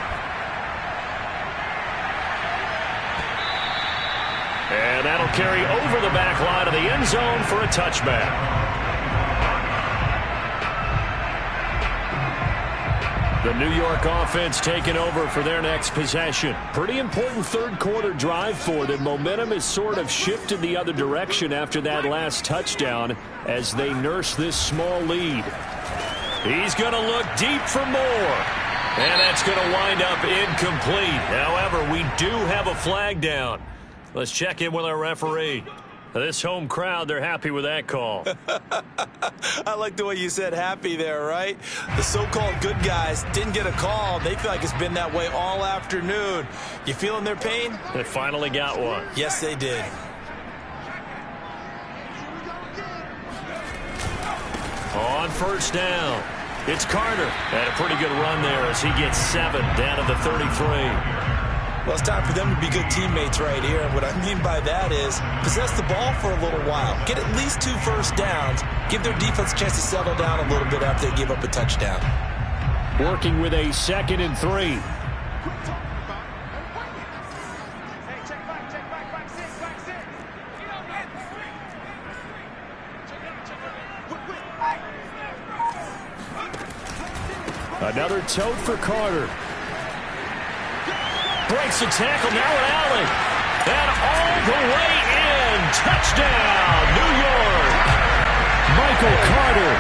And that'll carry over the back line of the end zone for a touchback. The New York offense taking over for their next possession. Pretty important third quarter drive for them. Momentum has sort of shifted the other direction after that last touchdown as they nurse this small lead. He's going to look deep for more. And that's going to wind up incomplete. However, we do have a flag down. Let's check in with our referee. This home crowd, they're happy with that call. I like the way you said happy there, right? The so-called good guys didn't get a call. They feel like it's been that way all afternoon. You feeling their pain? They finally got one. Yes, they did. On first down, it's Carter. Had a pretty good run there as he gets 7 down to the 33. Well, it's time for them to be good teammates right here. And what I mean by that is possess the ball for a little while. Get at least 2 first downs. Give their defense a chance to settle down a little bit after they give up a touchdown. Working with a 2nd and 3. Another tote for Carter. Breaks the tackle, now an alley. And all the way in. Touchdown, New York. Michael Carter,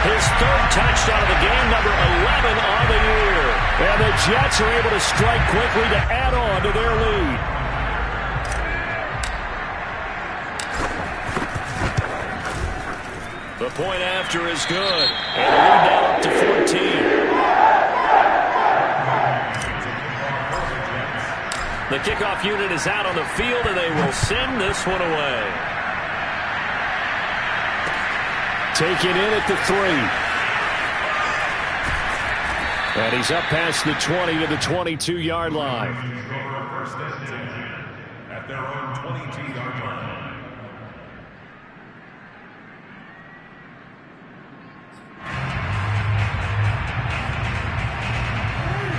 his 3rd touchdown of the game, number 11 on the year. And the Jets are able to strike quickly to add on to their lead. The point after is good. And the lead now up to 14. The kickoff unit is out on the field, and they will send this one away. Taken in at the 3. And he's up past the 20 to the 22-yard line. First and 10 at their own 22-yard line.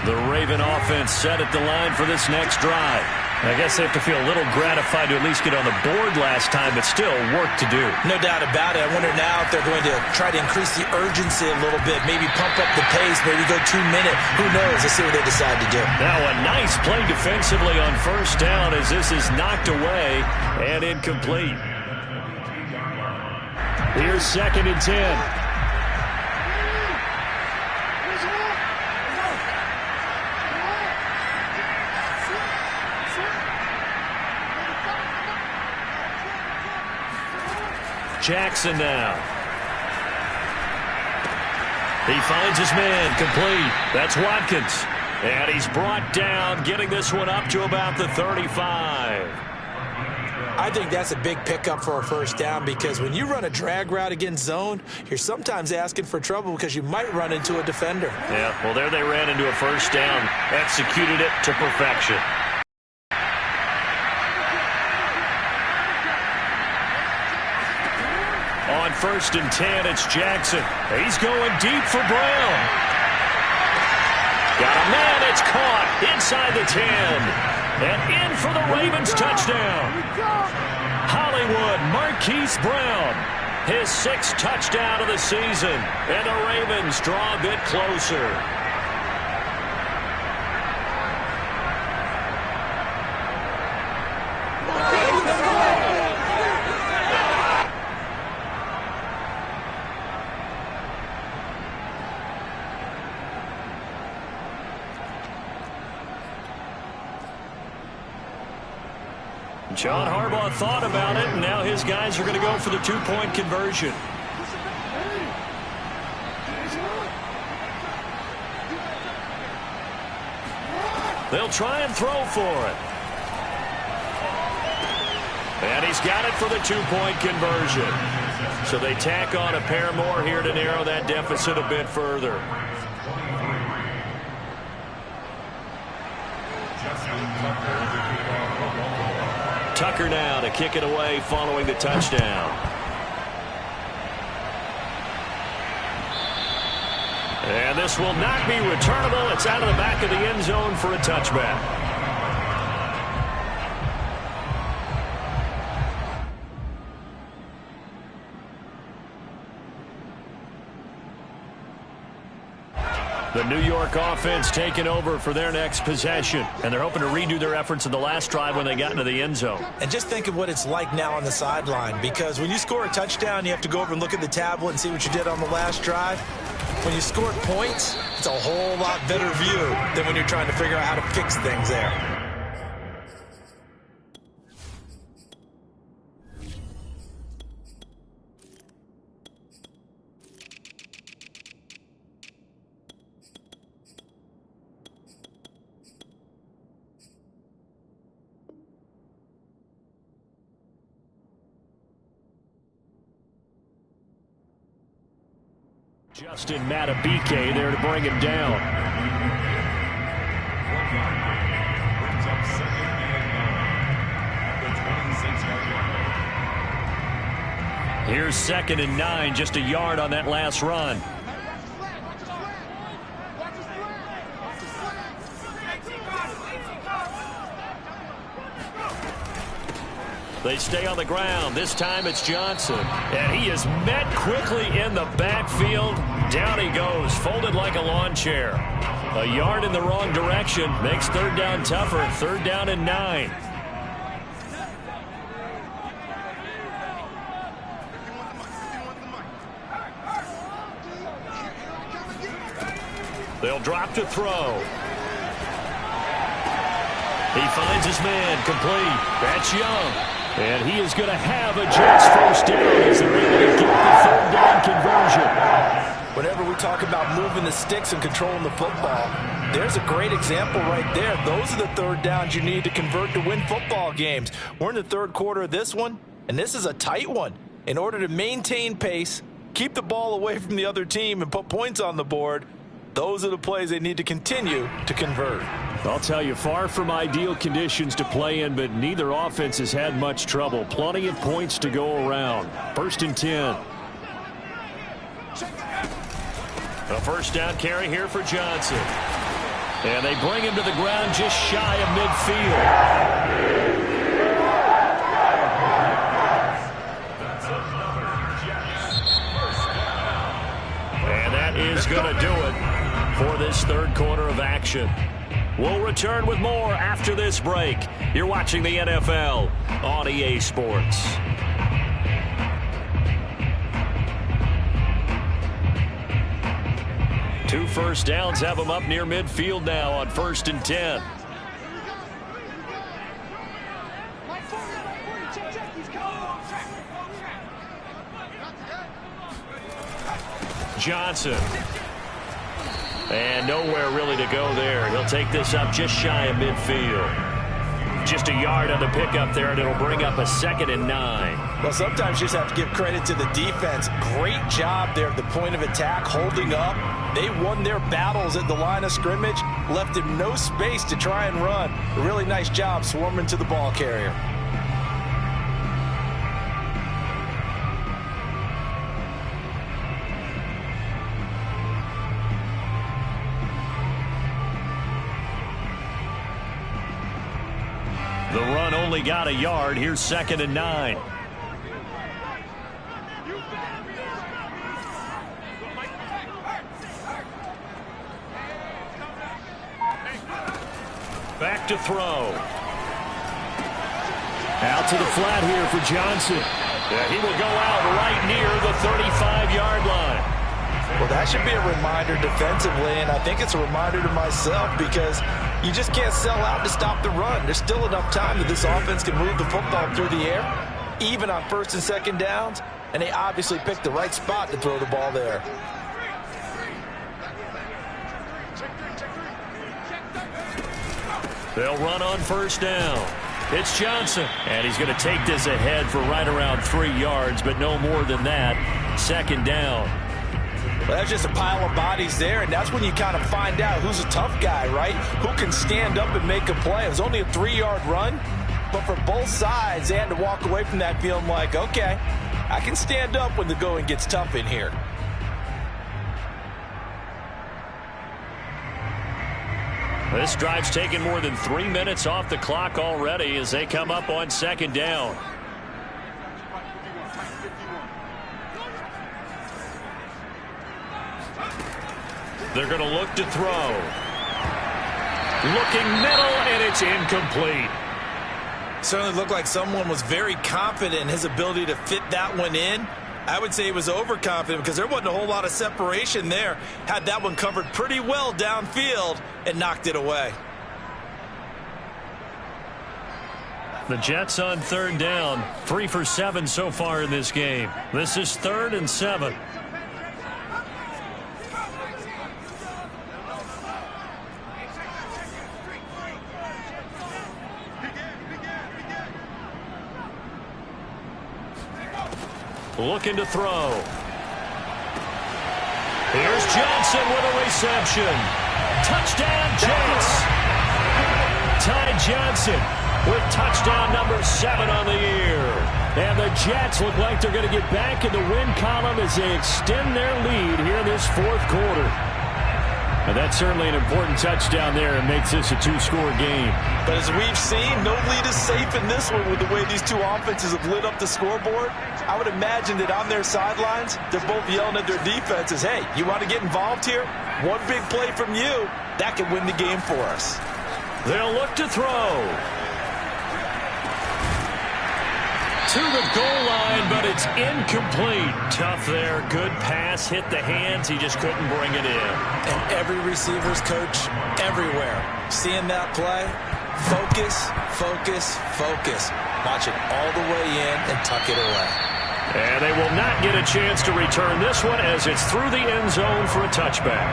The Raven offense set at the line for this next drive. I guess they have to feel a little gratified to at least get on the board last time, but still work to do. No doubt about it. I wonder now if they're going to try to increase the urgency a little bit, maybe pump up the pace, maybe go 2 minute. Who knows? Let's see what they decide to do. Now a nice play defensively on first down as this is knocked away and incomplete. Here's 2nd and 10. Jackson now. He finds his man, complete. That's Watkins. And he's brought down, getting this one up to about the 35. I think that's a big pickup for a first down because when you run a drag route against zone, you're sometimes asking for trouble because you might run into a defender. Yeah, well, there they ran into a first down, executed it to perfection. On 1st and 10, it's Jackson. He's going deep for Brown. Got a man, it's caught inside the 10. And in for the Ravens touchdown. Hollywood Marquise Brown, his 6th touchdown of the season. And the Ravens draw a bit closer. John Harbaugh thought about it, and now his guys are going to go for the 2-point conversion. They'll try and throw for it. And he's got it for the 2-point conversion. So they tack on a pair more here to narrow that deficit a bit further. Tucker now to kick it away following the touchdown. And this will not be returnable. It's out of the back of the end zone for a touchback. The New York offense taking over for their next possession, and they're hoping to redo their efforts in the last drive when they got into the end zone. And just think of what it's like now on the sideline, because when you score a touchdown, you have to go over and look at the tablet and see what you did on the last drive. When you score points, it's a whole lot better view than when you're trying to figure out how to fix things there. Justin Matabike there to bring him down. Brings up 2nd and 9 at the 26-yard line. Here's 2nd and 9, just a yard on that last run. They stay on the ground. This time it's Johnson. And he is met quickly in the backfield. Down he goes, folded like a lawn chair. A yard in the wrong direction makes 3rd down tougher. 3rd down and 9. They'll drop to throw. He finds his man, complete. That's Young. And he is going to have a Jets first down as they're able to get the 3rd down conversion. Whenever we talk about moving the sticks and controlling the football, there's a great example right there. Those are the 3rd downs you need to convert to win football games. We're in the 3rd quarter of this one, and this is a tight one. In order to maintain pace, keep the ball away from the other team, and put points on the board, those are the plays they need to continue to convert. I'll tell you, far from ideal conditions to play in, but neither offense has had much trouble. Plenty of points to go around. 1st and 10. A 1st down carry here for Johnson. And they bring him to the ground just shy of midfield. And that is going to do it for this 3rd quarter of action. We'll return with more after this break. You're watching the NFL on EA Sports. Two 1st downs have them up near midfield now on 1st and 10. Johnson. And nowhere really to go there. He'll take this up just shy of midfield. Just a yard on the pickup there, and it'll bring up a 2nd and 9. Well, sometimes you just have to give credit to the defense. Great job there at the point of attack, holding up. They won their battles at the line of scrimmage, left him no space to try and run. A really nice job swarming to the ball carrier. The run only got a yard. Here's 2nd and 9. Back to throw. Out to the flat here for Johnson. Yeah, he will go out right near the 35-yard line. Well, that should be a reminder defensively, and I think it's a reminder to myself, because you just can't sell out to stop the run. There's still enough time that this offense can move the football through the air, even on 1st and 2nd downs, and they obviously picked the right spot to throw the ball there. They'll run on 1st down. It's Johnson, and he's going to take this ahead for right around 3 yards, but no more than that. 2nd down. Well, that's just a pile of bodies there, and that's when you kind of find out who's a tough guy, right? Who can stand up and make a play. It was only a 3-yard run, but for both sides, they had to walk away from that feeling like, okay, I can stand up when the going gets tough in here. This drive's taken more than 3 minutes off the clock already as they come up on 2nd down. They're going to look to throw. Looking middle, and it's incomplete. Certainly looked like someone was very confident in his ability to fit that one in. I would say he was overconfident because there wasn't a whole lot of separation there. Had that one covered pretty well downfield and knocked it away. The Jets on third down. 3 for 7 so far in this game. This is 3rd and 7. Looking to throw. Here's Johnson with a reception. Touchdown, Jets. Ty Johnson with touchdown number 7 on the year. And the Jets look like they're going to get back in the win column as they extend their lead here in this 4th quarter. And that's certainly an important touchdown there and makes this a 2-score game. But as we've seen, no lead is safe in this one with the way these two offenses have lit up the scoreboard. I would imagine that on their sidelines, they're both yelling at their defenses, hey, you want to get involved here? One big play from you, that could win the game for us. They'll look to throw. To the goal line, but it's incomplete. Tough there. Good pass. Hit the hands. He just couldn't bring it in. And every receiver's coach everywhere. Seeing that play, focus, focus, focus. Watch it all the way in and tuck it away. And they will not get a chance to return this one as it's through the end zone for a touchback.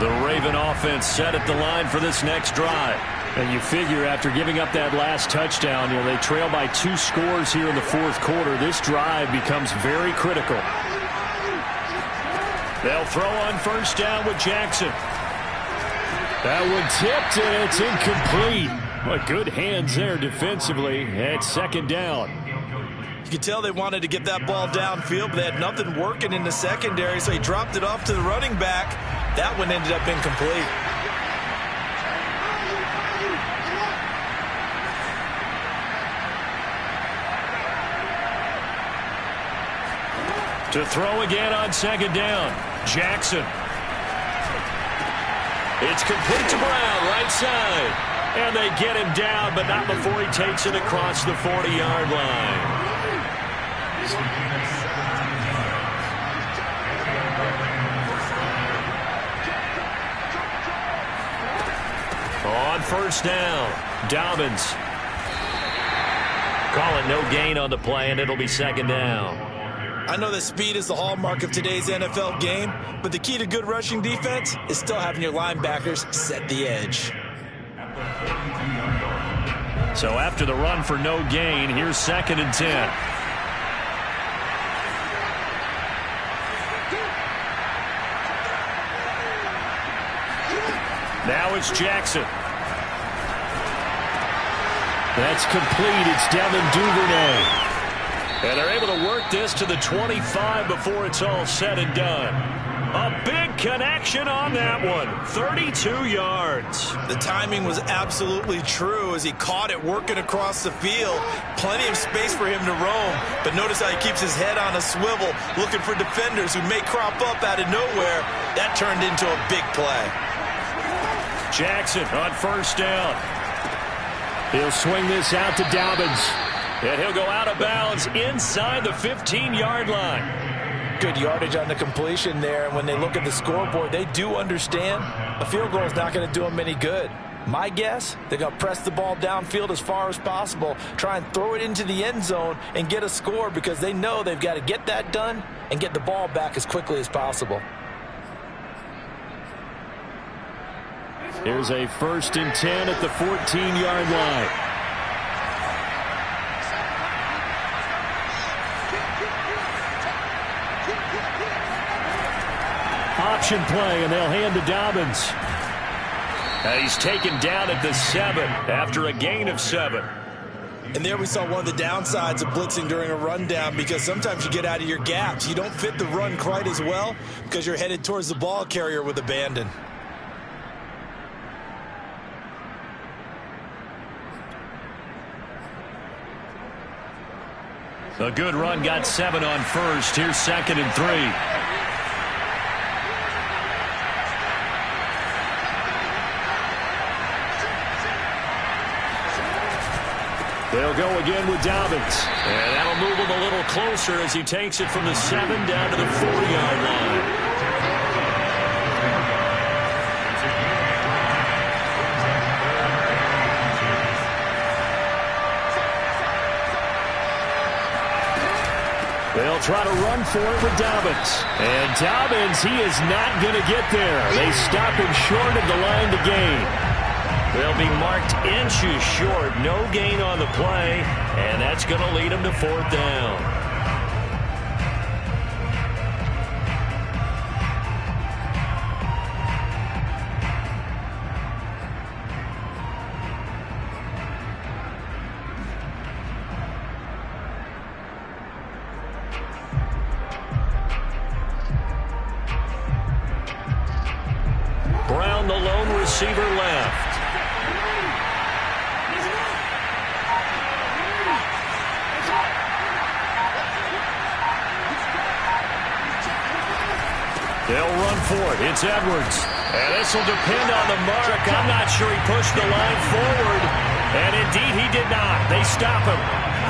The Raven offense set at the line for this next drive. And you figure after giving up that last touchdown, they trail by 2 scores here in the 4th quarter. This drive becomes very critical. They'll throw on first down with Jackson. That one tipped, and it's incomplete. What good hands there defensively at 2nd down. You could tell they wanted to get that ball downfield, but they had nothing working in the secondary, so he dropped it off to the running back. That one ended up incomplete. To throw again on 2nd down. Jackson. It's complete to Brown, right side. And they get him down, but not before he takes it across the 40-yard line. On first down, Dobbins. Call it no gain on the play, and it'll be 2nd down. I know that speed is the hallmark of today's NFL game, but the key to good rushing defense is still having your linebackers set the edge. So after the run for no gain, here's 2nd and 10. Now it's Jackson. That's complete. It's Devin Duvernay. And they're able to work this to the 25 before it's all said and done. A big connection on that one. 32 yards. The timing was absolutely true as he caught it working across the field. Plenty of space for him to roam. But notice how he keeps his head on a swivel, looking for defenders who may crop up out of nowhere. That turned into a big play. Jackson on first down. He'll swing this out to Dobbins. And he'll go out of bounds inside the 15-yard line. Good yardage on the completion there. And when they look at the scoreboard, they do understand a field goal is not going to do them any good. My guess, they're going to press the ball downfield as far as possible, try and throw it into the end zone and get a score because they know they've got to get that done and get the ball back as quickly as possible. Here's a 1st and 10 at the 14-yard line. Option play, and they'll hand to Dobbins. He's taken down at the 7 after a gain of 7. And there we saw one of the downsides of blitzing during a rundown because sometimes you get out of your gaps. You don't fit the run quite as well because you're headed towards the ball carrier with abandon. A good run got 7 on first. Here's 2nd and 3. They'll go again with Dobbins. And that'll move him a little closer as he takes it from the 7 down to the 4-yard line. They'll try to run for it with Dobbins. And Dobbins, he is not going to get there. They stop him short of the line to gain. They'll be marked inches short. No gain on the play. And that's going to lead them to 4th down. Brown, the lone receiver, left. They'll run for it. It's Edwards. And this will depend on the mark. I'm not sure he pushed the line forward. And indeed he did not. They stop him.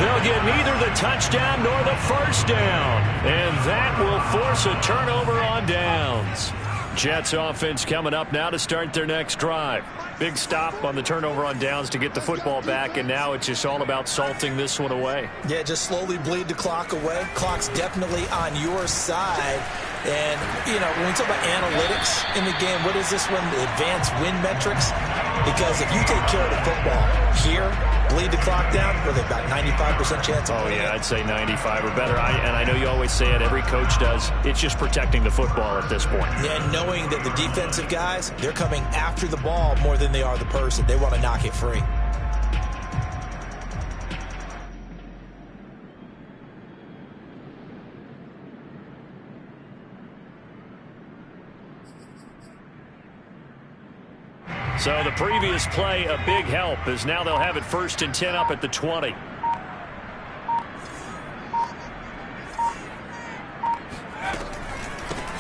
They'll get neither the touchdown nor the first down. And that will force a turnover on downs. Jets offense coming up now to start their next drive. Big stop on the turnover on downs to get the football back, and now it's just all about salting this one away. Yeah, just slowly bleed the clock away. Clock's definitely on your side. And, you know, when we talk about analytics in the game, what is this one? The advanced win metrics? Because if you take care of the football here, bleed the clock down, with about 95% chance of winning. Yeah, I'd say 95 or better. And I know you always say it, every coach does. It's just protecting the football at this point. Yeah, knowing that the defensive guys, they're coming after the ball more than they are the person. They want to knock it free. So the previous play, a big help, as now they'll have it 1st and 10 up at the 20.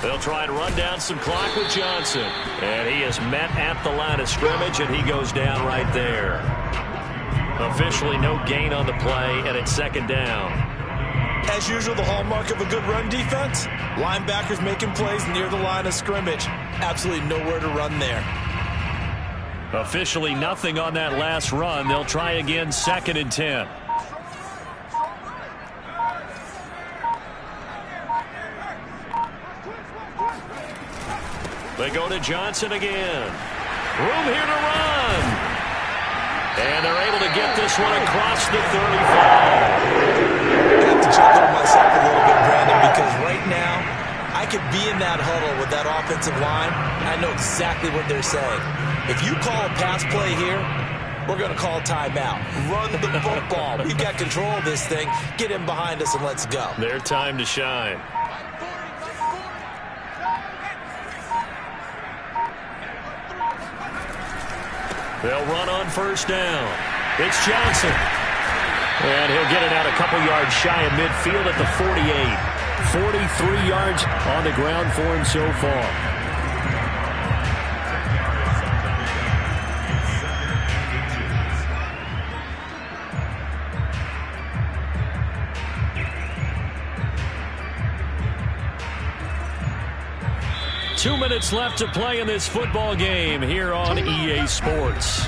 They'll try to run down some clock with Johnson. And he is met at the line of scrimmage, and he goes down right there. Officially no gain on the play, and it's 2nd down. As usual, the hallmark of a good run defense, linebackers making plays near the line of scrimmage. Absolutely nowhere to run there. Officially nothing on that last run. They'll try again, 2nd and 10. They go to Johnson again. Room here to run. And they're able to get this one across the 35. I have to chuckle to myself a little bit, Brandon, because right now I could be in that huddle with that offensive line. I know exactly what they're saying. If you call a pass play here, we're going to call timeout. Run the football. We've got control of this thing. Get in behind us and let's go. Their time to shine. They'll run on 1st down. It's Johnson. And he'll get it out a couple yards shy of midfield at the 48. 43 yards on the ground for him so far. Two minutes left to play in this football game here on EA Sports.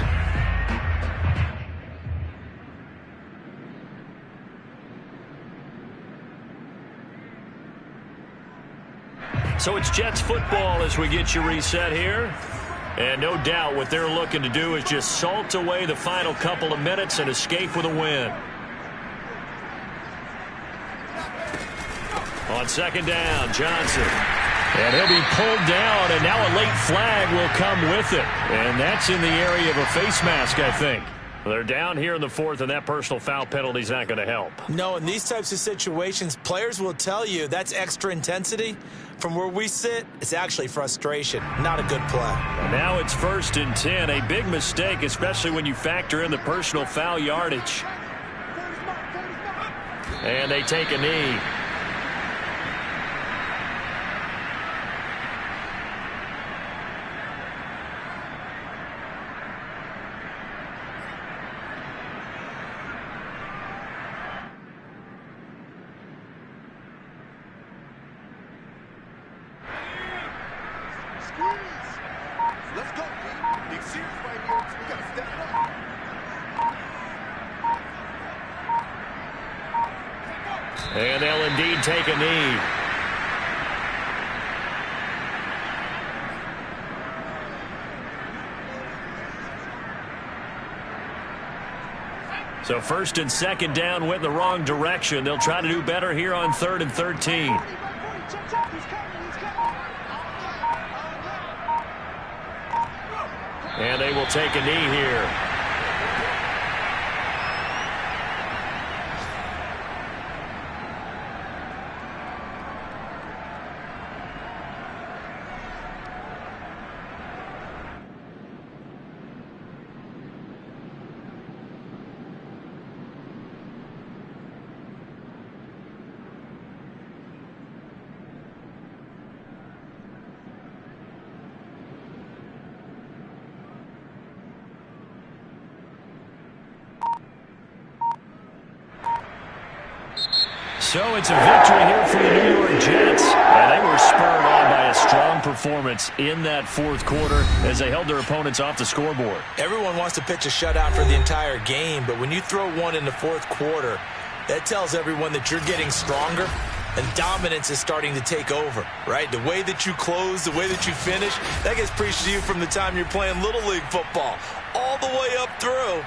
So it's Jets football as we get you reset here. And no doubt what they're looking to do is just salt away the final couple of minutes and escape with a win. On 2nd down, Johnson. And he'll be pulled down, and now a late flag will come with it. And that's in the area of a face mask, I think. They're down here in the 4th, and that personal foul penalty is not going to help. No, in these types of situations, players will tell you that's extra intensity. From where we sit, it's actually frustration, not a good play. And now it's 1st and 10, a big mistake, especially when you factor in the personal foul yardage. And they take a knee. Let's go, Pete. Big series right here. We gotta step it up. And they'll indeed take a knee. So first and second down went the wrong direction. They'll try to do better here on 3rd and 13. And they will take a knee here. So it's a victory here for the New York Jets. And they were spurred on by a strong performance in that fourth quarter as they held their opponents off the scoreboard. Everyone wants to pitch a shutout for the entire game, but when you throw one in the fourth quarter, that tells everyone that you're getting stronger and dominance is starting to take over, right? The way that you close, the way that you finish, that gets preached to you from the time you're playing Little League football all the way up through.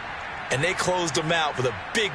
And they closed them out with a big